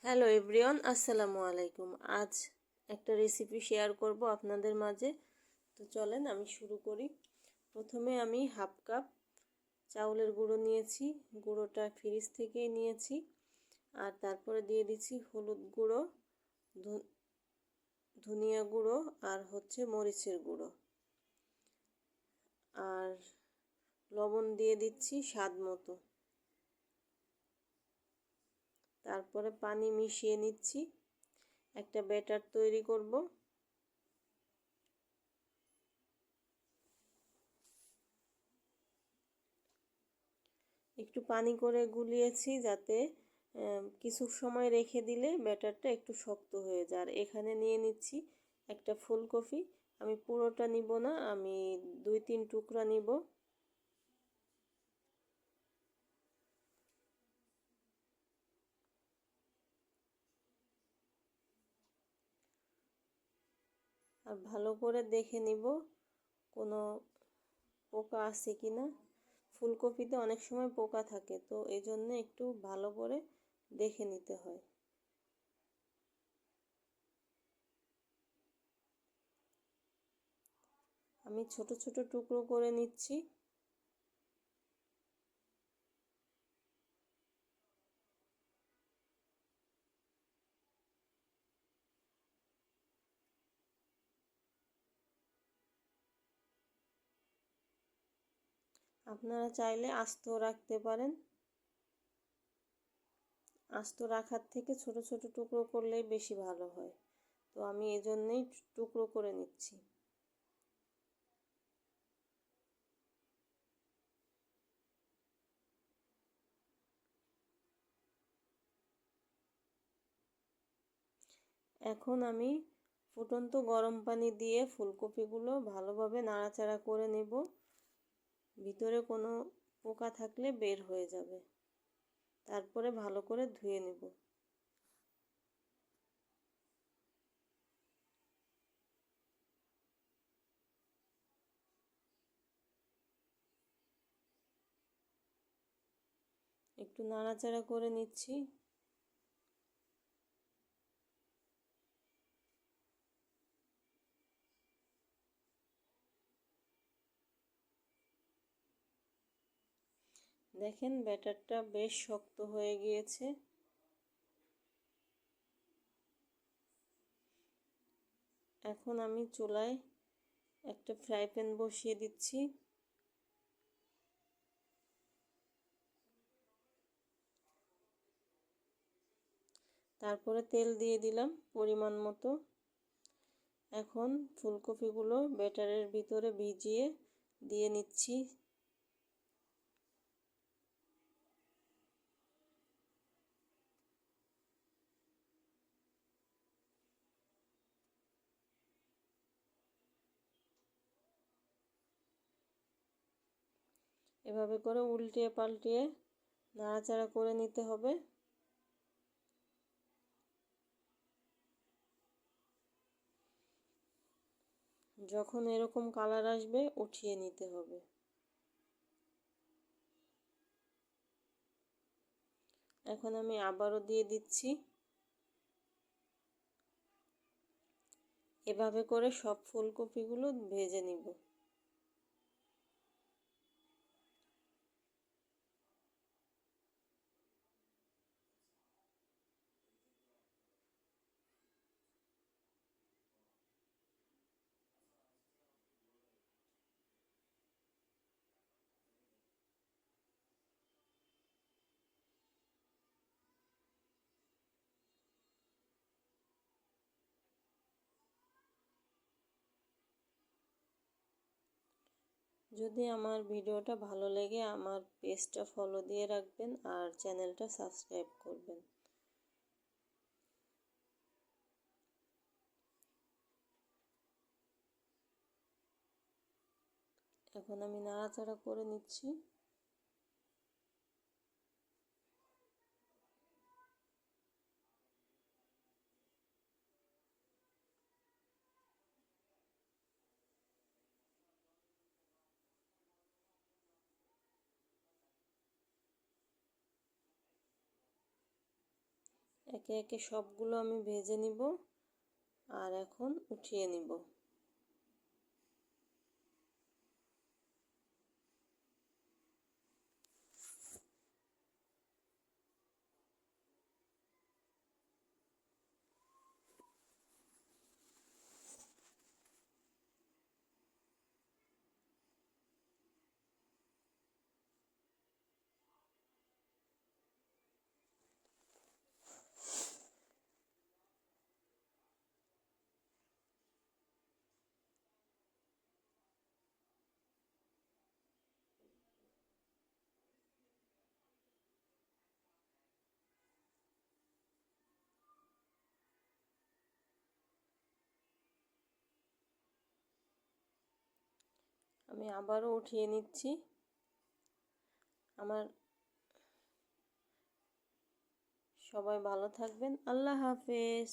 Hello everyone, আসসালামু আলাইকুম। আজ একটা রেসিপি শেয়ার করব আপনাদের মাঝে। তো চলেন আমি শুরু করি। প্রথমে আমি হাফ কাপ চাউলের গুঁড়ো নিয়েছি। গুঁড়োটা ফ্রিজ থেকেই নিয়েছি। আর তারপরে দিয়ে দিচ্ছি হলুদ গুঁড়ো, ধনিয়া গুঁড়ো আর মরিচের গুঁড়ো। আর লবণ দিয়ে দিচ্ছি স্বাদ মতো। তারপরে পানি মিশিয়ে নিচ্ছি। একটা ব্যাটার তৈরি করব। একটু পানি করে গুলিয়েছি যাতে কিছু সময় রেখে দিলে ব্যাটারটা একটু শক্ত হয়ে যায়। আর এখানে নিয়ে নিচ্ছি একটা ফুলকপি। আমি পুরোটা নিব না, আমি 2-3 টুকরা নিব। আর ভালো করে দেখে নিব কোনো পোকা আছে কি না। ফুলকপিতে অনেক সময় পোকা থাকে, তো এই জন্য একটু ভালো করে দেখে নিতে হয়। আমি ছোট ছোট টুকরো করে নিচ্ছি। আপনারা চাইলে আস্ত রাখতে পারেন। আস্ত রাখার থেকে ছোট ছোট টুকরো করলেই বেশি ভালো হয়। তো আমি এই জন্যেই টুকরো করে নিচ্ছি। এখন আমি ফুটন্ত গরম পানি দিয়ে ফুলকপিগুলো ভালোভাবে নাড়াচাড়া করে নেব। ভিতরে কোনো পোকা থাকলে বের হয়ে যাবে। তারপরে ভালো করে ধুয়ে নেব। একটু নাড়াচাড়া করে নিচ্ছি। দেখেন ব্যাটারটা বেশ শক্ত হয়ে গিয়েছে। এখন আমি চুলায় একটা ফ্রাই প্যান বসিয়ে দিচ্ছি। তারপরে তেল দিয়ে দিলাম পরিমাণ মতো। এখন ফুলকপিগুলো ব্যাটারের ভিতরে ভিজিয়ে দিয়ে নিচ্ছি। এভাবে করে উল্টিয়ে পাল্টিয়ে নাড়াচাড়া করে নিতে হবে। যখন এরকম কালার আসবে উঠিয়ে নিতে হবে। এখন আমি আবারও দিয়ে দিচ্ছি। এভাবে করে সব ফুলকপিগুলো ভেজে নিব। যদি আমার ভিডিওটা ভালো লেগে আমার পেজটা ফলো দিয়ে রাখবেন আর চ্যানেলটা সাবস্ক্রাইব করবেন। এখন আমি নাড়াচাড়া করে নিচ্ছি। একে একে সবগুলো আমি ভেজে নিব আর এখন উঠিয়ে নিব। আমি আবারও উঠিয়ে নিচ্ছি। আমার সবাই ভালো থাকবেন। আল্লাহ হাফেজ।